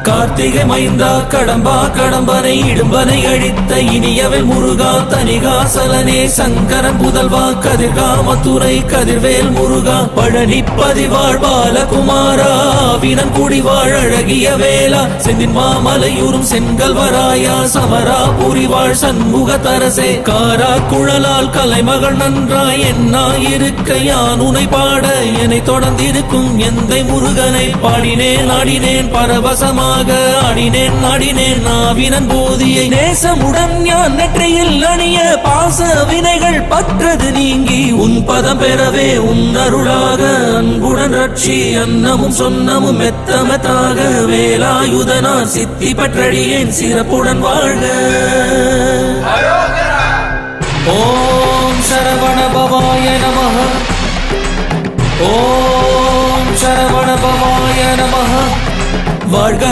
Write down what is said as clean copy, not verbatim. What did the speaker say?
கார்த்திகை மைந்தா கடம்பா கடம்பனை இடும்பனை அழித்த இனியவன் முருகா தனிகாசலனே சங்கரன் புதல்வா கதிர்காமத்துறை கதிர்வேல் முருகா பழனி பதிவாழ் பாலகுமாரா வினன் குடிவாழ் அழகிய வேளா செந்தின் மாமலையூரும் செங்கல்வராயா சமரா புரிவாழ் சண்முக தரசே காரா குழலால் கலைமகள் நன்றாய் என்னாயிருக்க யான் உனை பாட என்னை தொடர்ந்திருக்கும் எந்தை முருகனை பாடினேன் ஆடினேன் பரவசமாக ஆடினேன் நாடினேன் நாவினன் போதியை நேசமுடன் ஞான் நெற்றியில் அணிய பாச வினைகள் பற்றது நீங்கி உன் பதம் பெறவே உன் அருளாக அன்புடன் ரட்சி அன்னமும் சொன்னமும் மெத்தமத்தாக வேலாயுதனார் சித்தி பற்றடியேன் சிறப்புடன் வாழ்க. ஓம் சரவண பவாய நமஹ. ஓம் சரவண பவாய நமஹ. வாழ்க.